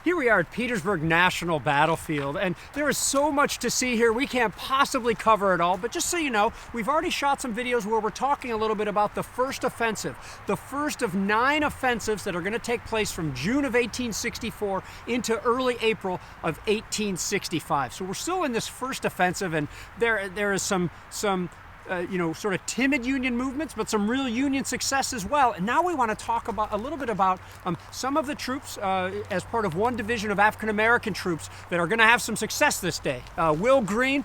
Here we are at Petersburg National Battlefield, and there is so much to see here. We can't possibly cover it all, but just so you know, we've already shot some videos where we're talking a little bit about the first offensive, the first of 9 offensives that are going to take place from June of 1864 into early April of 1865. So we're still in this first offensive, and there is some sort of timid Union movements, but some real Union success as well. And now we want to talk about a little bit about some of the troops as part of one division of African-American troops that are going to have some success this day. Will Greene,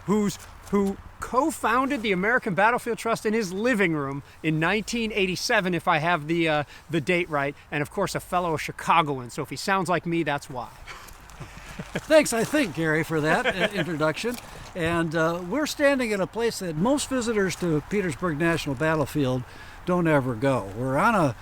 who co-founded the American Battlefield Trust in his living room in 1987, if I have the date right, and of course a fellow Chicagoan. So if he sounds like me, that's why. Thanks, I think, Gary, for that introduction. And we're standing in a place that most visitors to Petersburg National Battlefield don't ever go. We're on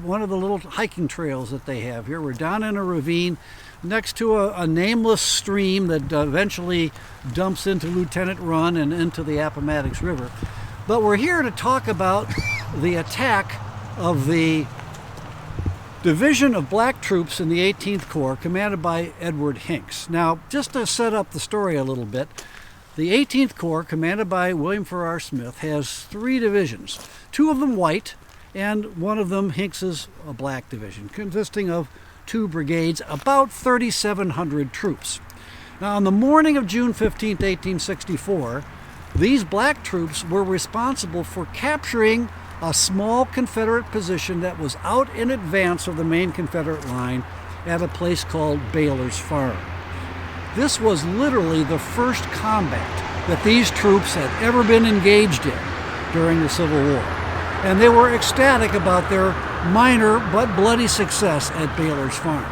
one of the little hiking trails that they have here. We're down in a ravine next to a nameless stream that eventually dumps into Lieutenant Run and into the Appomattox River. But we're here to talk about the attack of the Division of Black Troops in the 18th Corps, commanded by Edward Hinks. Now, just to set up the story a little bit, the 18th Corps, commanded by William Farrar Smith, has 3 divisions, 2 of them white, and one of them, Hinks's, a black division, consisting of 2 brigades, about 3,700 troops. Now, on the morning of June 15, 1864, these black troops were responsible for capturing a small Confederate position that was out in advance of the main Confederate line at a place called Baylor's Farm. This was literally the first combat that these troops had ever been engaged in during the Civil War, and they were ecstatic about their minor but bloody success at Baylor's Farm.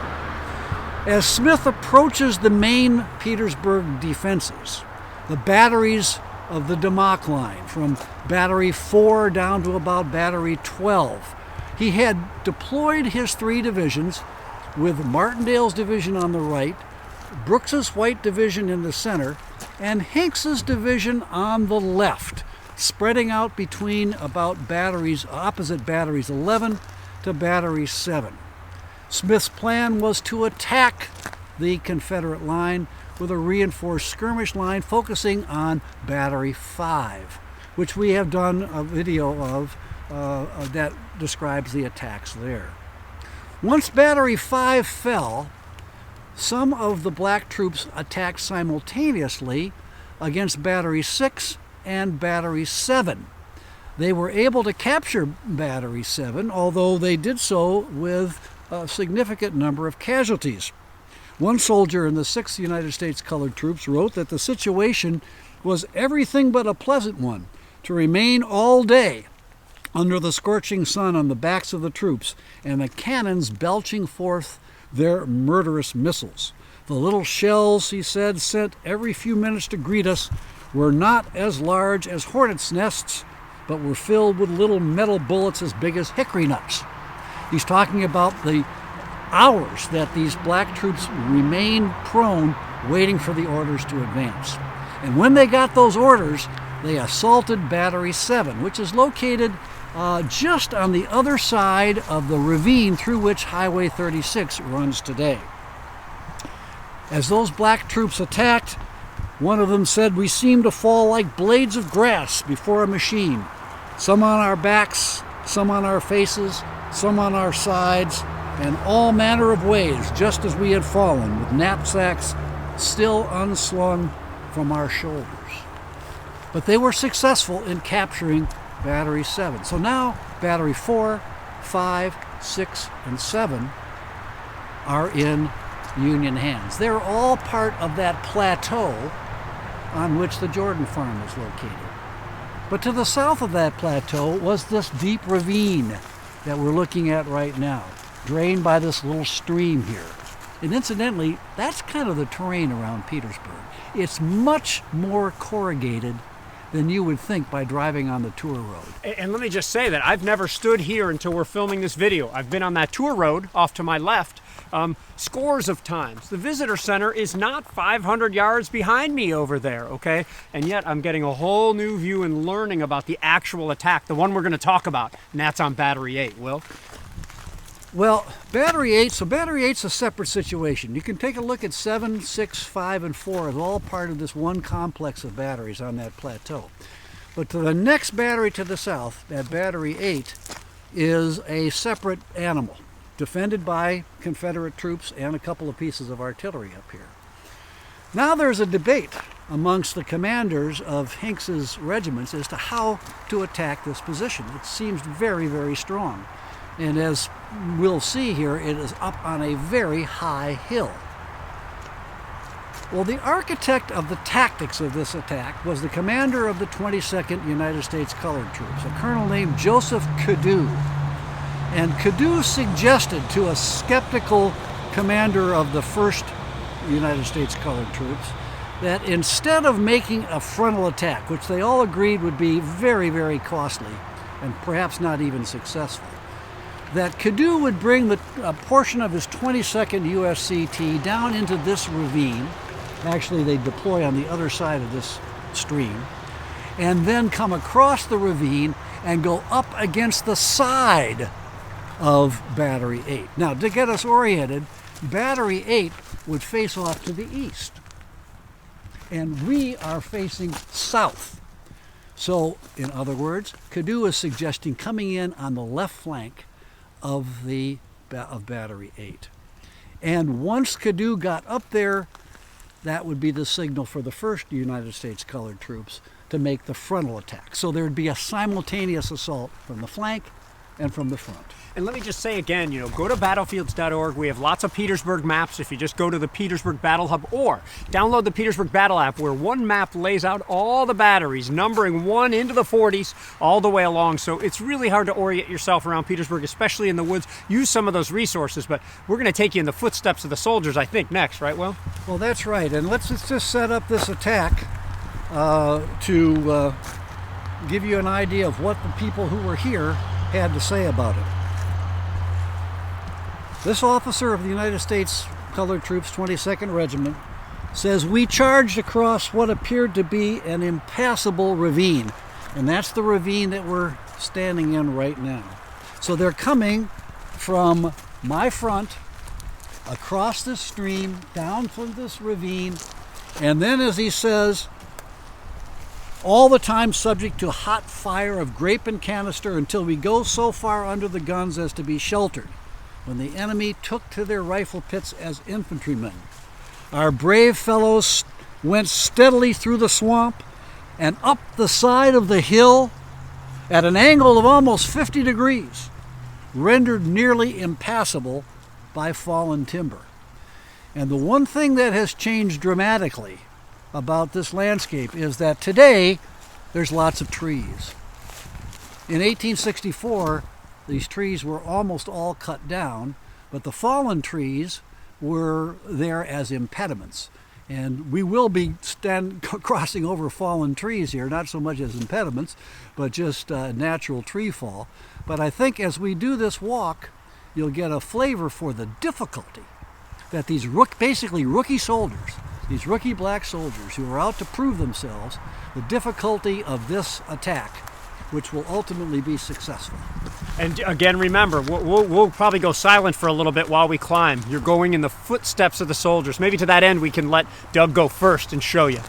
As Smith approaches the main Petersburg defenses, the batteries of the Demock line, from Battery 4 down to about Battery 12. He had deployed his 3 divisions, with Martindale's division on the right, Brooks's White division in the center, and Hinks's division on the left, spreading out between about opposite Batteries 11 to Battery 7. Smith's plan was to attack the Confederate line with a reinforced skirmish line focusing on Battery 5, which we have done a video of that describes the attacks there. Once Battery 5 fell, some of the black troops attacked simultaneously against Battery 6 and Battery 7. They were able to capture Battery 7, although they did so with a significant number of casualties. One soldier in the 6th United States Colored Troops wrote that the situation was everything but a pleasant one. To remain all day under the scorching sun on the backs of the troops and the cannons belching forth their murderous missiles. The little shells, he said, sent every few minutes to greet us were not as large as hornets' nests, but were filled with little metal bullets as big as hickory nuts. He's talking about the hours that these black troops remained prone, waiting for the orders to advance. And when they got those orders, they assaulted Battery 7, which is located just on the other side of the ravine through which Highway 36 runs today. As those black troops attacked, one of them said, "We seemed to fall like blades of grass before a machine, some on our backs, some on our faces, some on our sides, and all manner of ways, just as we had fallen, with knapsacks still unslung from our shoulders." But they were successful in capturing Battery 7. So now Battery 4, 5, 6, and 7 are in Union hands. They're all part of that plateau on which the Jordan Farm is located. But to the south of that plateau was this deep ravine that we're looking at right now, drained by this little stream here. And incidentally, that's kind of the terrain around Petersburg. It's much more corrugated than you would think by driving on the tour road. And let me just say that I've never stood here until we're filming this video. I've been on that tour road off to my left scores of times. The visitor center is not 500 yards behind me over there, okay? And yet I'm getting a whole new view and learning about the actual attack, the one we're going to talk about, and that's on Battery 8, Will. Well, Battery 8, so Battery 8's a separate situation. You can take a look at 7, 6, 5, and 4 as all part of this one complex of batteries on that plateau. But to the next battery to the south, that Battery 8, is a separate animal, defended by Confederate troops and a couple of pieces of artillery up here. Now there's a debate amongst the commanders of Hinks's regiments as to how to attack this position. It seems very, very strong. And as we'll see here, it is up on a very high hill. Well, the architect of the tactics of this attack was the commander of the 22nd United States Colored Troops, a colonel named Joseph Cadou. And Cadou suggested to a skeptical commander of the 1st United States Colored Troops that instead of making a frontal attack, which they all agreed would be very, very costly and perhaps not even successful, that Cadou would bring a portion of his 22nd USCT down into this ravine. Actually, they deploy on the other side of this stream, and then come across the ravine and go up against the side of Battery 8. Now, to get us oriented, Battery 8 would face off to the east, and we are facing south. So, in other words, Cadou is suggesting coming in on the left flank of Battery 8. And once Cadou got up there, that would be the signal for the 1st United States Colored Troops to make the frontal attack. So there would be a simultaneous assault from the flank and from the front. And let me just say again, go to battlefields.org. We have lots of Petersburg maps if you just go to the Petersburg Battle Hub, or download the Petersburg Battle app, where one map lays out all the batteries, numbering 1 into the 40s all the way along. So it's really hard to orient yourself around Petersburg, especially in the woods. Use some of those resources, but we're going to take you in the footsteps of the soldiers, I think, next, right, Will? Well, that's right. And let's just set up this attack to give you an idea of what the people who were here had to say about it. This officer of the United States Colored Troops 22nd Regiment says, "We charged across what appeared to be an impassable ravine." And that's the ravine that we're standing in right now. So they're coming from my front, across this stream, down from this ravine, and then, as he says, all the time subject to hot fire of grape and canister until we go so far under the guns as to be sheltered, when the enemy took to their rifle pits as infantrymen. Our brave fellows went steadily through the swamp and up the side of the hill at an angle of almost 50 degrees, rendered nearly impassable by fallen timber. And the one thing that has changed dramatically about this landscape is that today there's lots of trees. In 1864, these trees were almost all cut down, but the fallen trees were there as impediments. And we will be crossing over fallen trees here, not so much as impediments, but just natural tree fall. But I think as we do this walk, you'll get a flavor for the difficulty that these basically rookie soldiers, these rookie black soldiers who are out to prove themselves, the difficulty of this attack, which will ultimately be successful. And again, remember, we'll probably go silent for a little bit while we climb. You're going in the footsteps of the soldiers. Maybe to that end, we can let Doug go first and show you.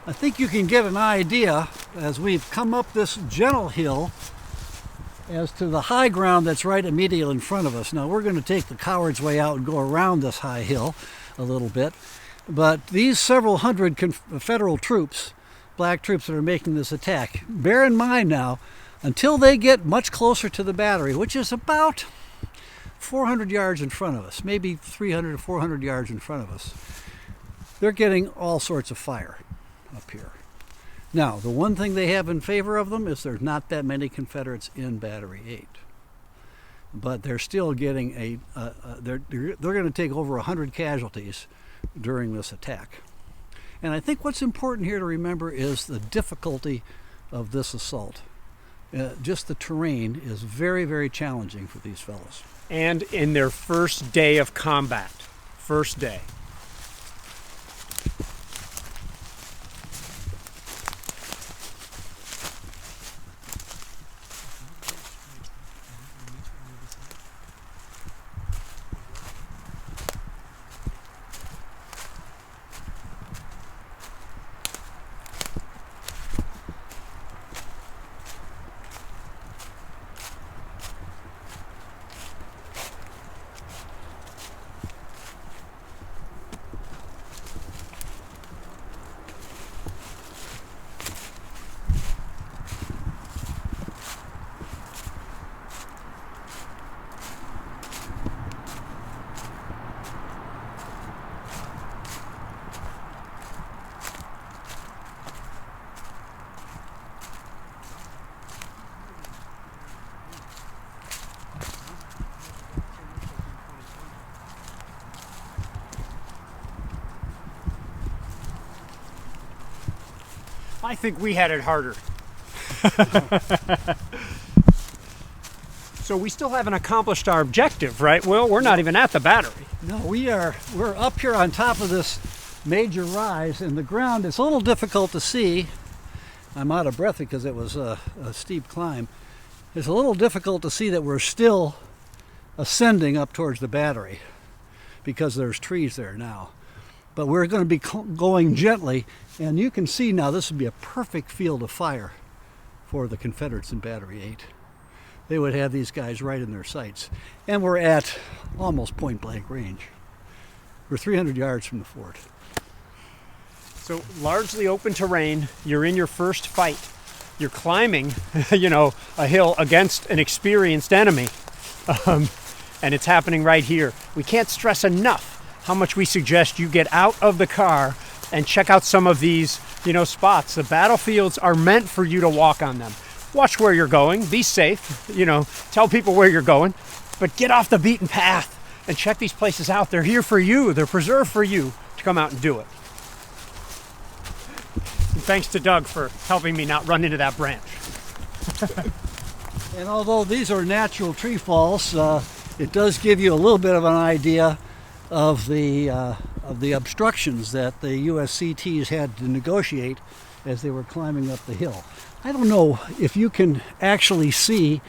I think you can get an idea as we've come up this gentle hill as to the high ground that's right immediately in front of us. Now we're going to take the coward's way out and go around this high hill a little bit, but these several hundred Federal troops, black troops that are making this attack, bear in mind now, until they get much closer to the battery, which is about 400 yards in front of us, maybe 300 to 400 yards in front of us, they're getting all sorts of fire up here. Now, the one thing they have in favor of them is there's not that many Confederates in Battery 8. But they're still getting they're going to take over 100 casualties during this attack. And I think what's important here to remember is the difficulty of this assault. Just the terrain is very, very challenging for these fellows. And in their first day of combat. First day. I think we had it harder. So we still haven't accomplished our objective, right, Will? We're not even at the battery. No, we're up here on top of this major rise, and the ground is a little difficult to see. I'm out of breath because it was a steep climb. It's a little difficult to see that we're still ascending up towards the battery because there's trees there now. But we're going to be going gently, and you can see now this would be a perfect field of fire for the Confederates in Battery 8. They would have these guys right in their sights. And we're at almost point blank range. We're 300 yards from the fort. So largely open terrain, you're in your first fight. You're climbing, a hill against an experienced enemy. And it's happening right here. We can't stress enough how much we suggest you get out of the car and check out some of these, spots. The battlefields are meant for you to walk on them. Watch where you're going, be safe, tell people where you're going, but get off the beaten path and check these places out. They're here for you. They're preserved for you to come out and do it. And thanks to Doug for helping me not run into that branch. And although these are natural tree falls, it does give you a little bit of an idea of the obstructions that the USCTs had to negotiate as they were climbing up the hill. I don't know if you can actually see,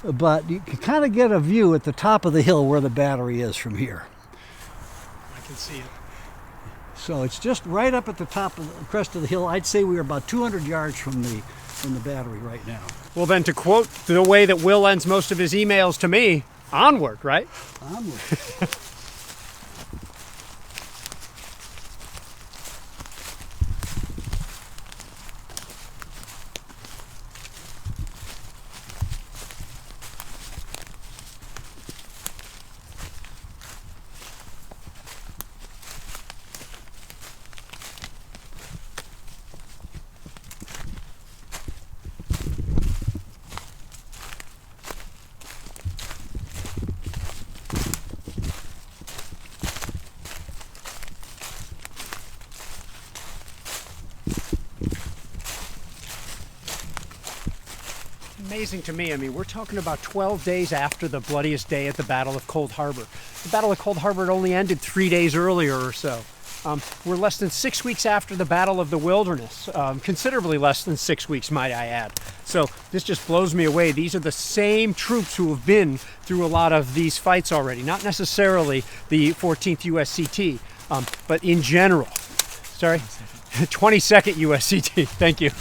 but you can kind of get a view at the top of the hill where the battery is from here. I can see it. So it's just right up at the top of the crest of the hill. I'd say we are about 200 yards from the battery right now. Well, then, to quote the way that Will ends most of his emails to me, onward, right? Onward. Amazing to me. I mean, we're talking about 12 days after the bloodiest day at the Battle of Cold Harbor. The Battle of Cold Harbor had only ended 3 days earlier or so. We're less than 6 weeks after the Battle of the Wilderness, considerably less than 6 weeks, might I add. So this just blows me away. These are the same troops who have been through a lot of these fights already, not necessarily the 14th USCT, but in general. Sorry? 22nd USCT. Thank you.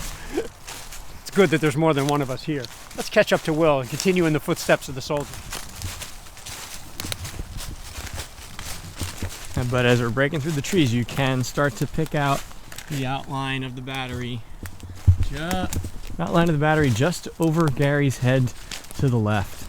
It's good that there's more than one of us here. Let's catch up to Will and continue in the footsteps of the soldier. But as we're breaking through the trees, you can start to pick out the outline of the battery. Outline of the battery just over Gary's head to the left.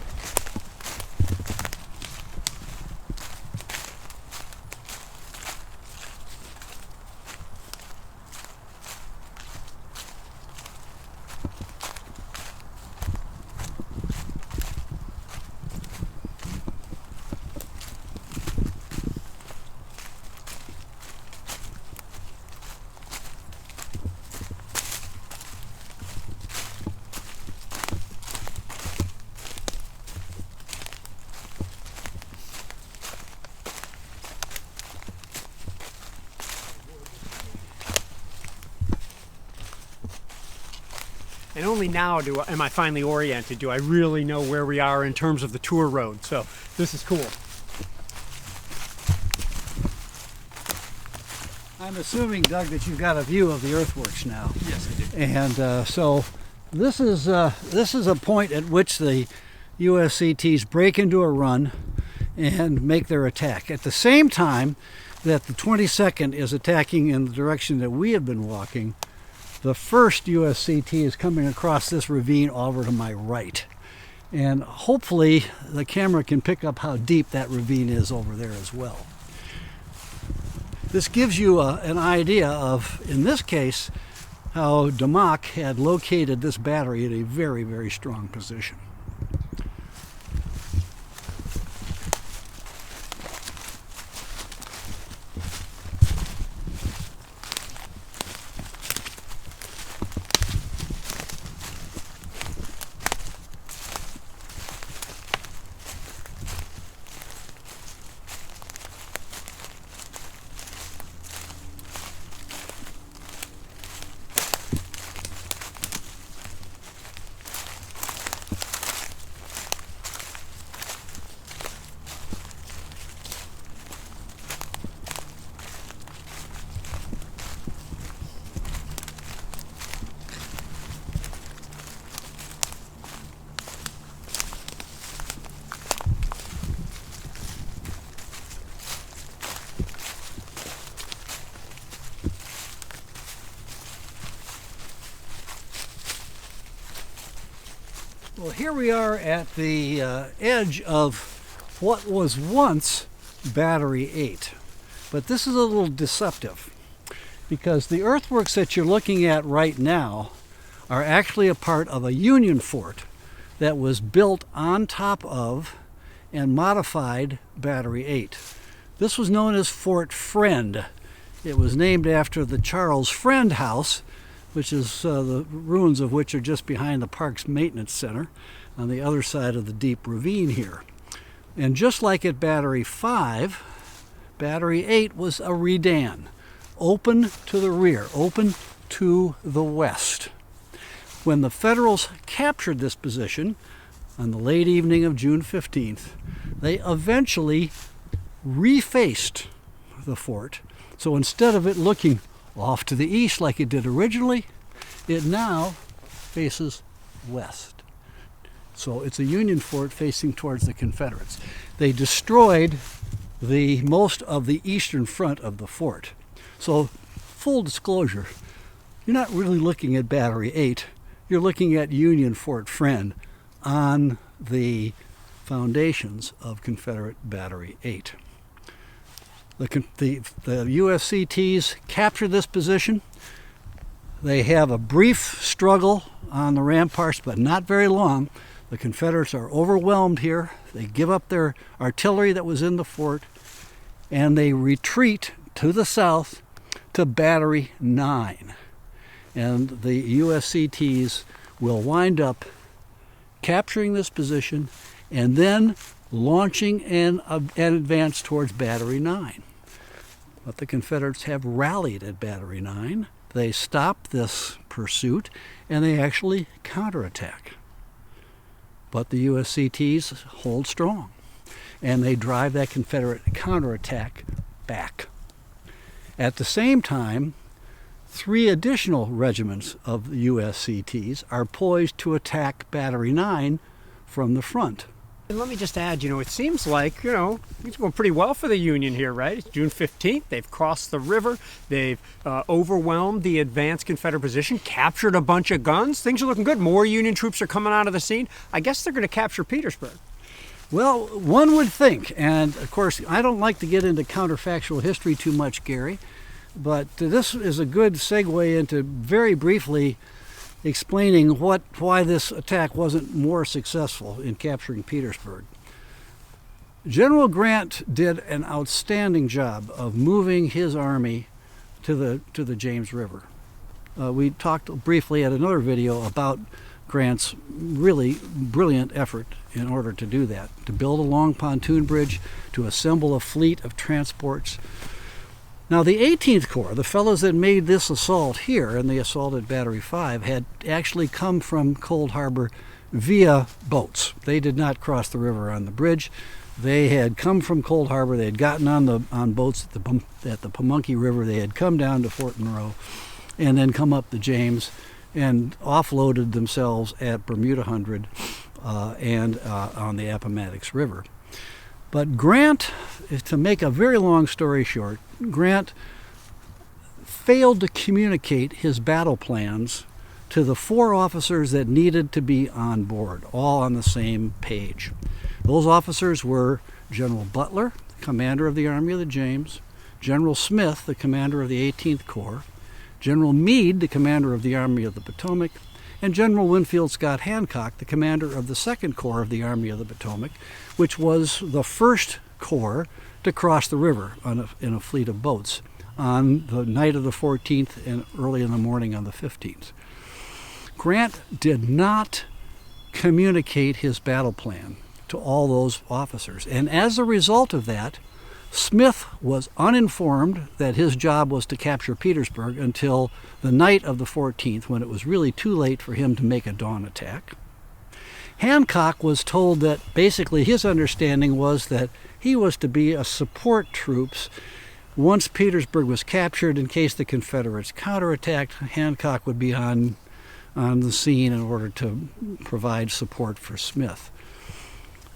And only now am I finally oriented. Do I really know where we are in terms of the tour road? So this is cool. I'm assuming, Doug, that you've got a view of the earthworks now. Yes, I do. And so this is a point at which the USCTs break into a run and make their attack. At the same time that the 22nd is attacking in the direction that we have been walking, the 1st USCT is coming across this ravine over to my right. And hopefully the camera can pick up how deep that ravine is over there as well. This gives you an idea of, in this case, how Damok had located this battery at a very, very strong position. Well, here we are at the edge of what was once Battery 8. But this is a little deceptive because the earthworks that you're looking at right now are actually a part of a Union fort that was built on top of and modified Battery 8. This was known as Fort Friend. It was named after the Charles Friend House, which is the ruins of which are just behind the Parks Maintenance Center on the other side of the deep ravine here. And just like at Battery 5, Battery 8 was a redan, open to the rear, open to the west. When the Federals captured this position on the late evening of June 15th, they eventually refaced the fort. So instead of it looking off to the east like it did originally, it now faces west. So it's a Union fort facing towards the Confederates. They destroyed most of the eastern front of the fort. So full disclosure, you're not really looking at Battery 8, you're looking at Union Fort Friend on the foundations of Confederate Battery 8. The USCTs capture this position. They have a brief struggle on the ramparts, but not very long. The Confederates are overwhelmed here. They give up their artillery that was in the fort, and they retreat to the south to Battery 9. And the USCTs will wind up capturing this position and then launching an advance towards Battery 9. But the Confederates have rallied at Battery 9. They stop this pursuit and they actually counterattack. But the USCTs hold strong and they drive that Confederate counterattack back. At the same time, 3 additional regiments of the USCTs are poised to attack Battery 9 from the front. And let me just add, it seems like, it's going pretty well for the Union here, right? It's June 15th. They've crossed the river. They've overwhelmed the advanced Confederate position, captured a bunch of guns. Things are looking good. More Union troops are coming out of the scene. I guess they're going to capture Petersburg. Well, one would think, and of course, I don't like to get into counterfactual history too much, Gary, but this is a good segue into very briefly explaining why this attack wasn't more successful in capturing Petersburg. General Grant did an outstanding job of moving his army to the James River. We talked briefly at another video about Grant's really brilliant effort in order to do that, to build a long pontoon bridge, to assemble a fleet of transports. Now the 18th Corps, the fellows that made this assault here, and they assaulted Battery 5, had actually come from Cold Harbor via boats. They did not cross the river on the bridge. They had come from Cold Harbor. They had gotten on boats at the Pamunkey River. They had come down to Fort Monroe and then come up the James and offloaded themselves at Bermuda Hundred and on the Appomattox River. But Grant, to make a very long story short, Grant failed to communicate his battle plans to the 4 officers that needed to be on board, all on the same page. Those officers were General Butler, commander of the Army of the James, General Smith, the commander of the 18th Corps, General Meade, the commander of the Army of the Potomac, and General Winfield Scott Hancock, the commander of the 2nd Corps of the Army of the Potomac, which was the first corps to cross the river in a fleet of boats on the night of the 14th and early in the morning on the 15th. Grant did not communicate his battle plan to all those officers, and as a result of that, Smith was uninformed that his job was to capture Petersburg until the night of the 14th, when it was really too late for him to make a dawn attack. Hancock was told that basically his understanding was that he was to be a support troops once Petersburg was captured. In case the Confederates counterattacked, Hancock would be on the scene in order to provide support for Smith.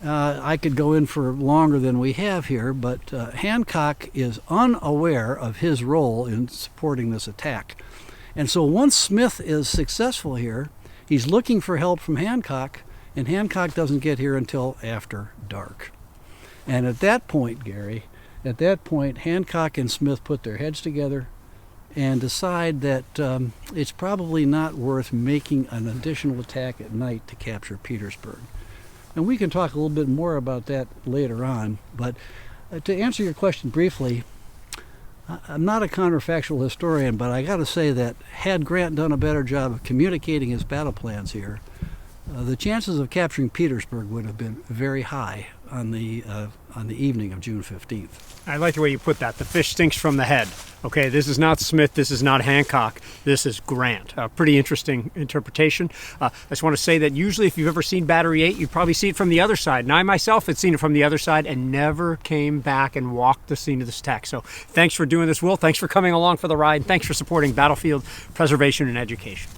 I could go in for longer than we have here, but Hancock is unaware of his role in supporting this attack. And so once Smith is successful here, he's looking for help from Hancock, and Hancock doesn't get here until after dark. And at that point, Gary, Hancock and Smith put their heads together and decide that it's probably not worth making an additional attack at night to capture Petersburg. And we can talk a little bit more about that later on, but to answer your question briefly, I'm not a counterfactual historian, but I got to say that had Grant done a better job of communicating his battle plans here, the chances of capturing Petersburg would have been very high on the evening of June 15th. I like the way you put that. The fish stinks from the head. Okay, this is not Smith, this is not Hancock, this is Grant. Pretty interesting interpretation. I just want to say that usually if you've ever seen Battery 8, you probably see it from the other side. And I myself had seen it from the other side and never came back and walked the scene of this attack. So thanks for doing this, Will. Thanks for coming along for the ride. Thanks for supporting battlefield preservation and education.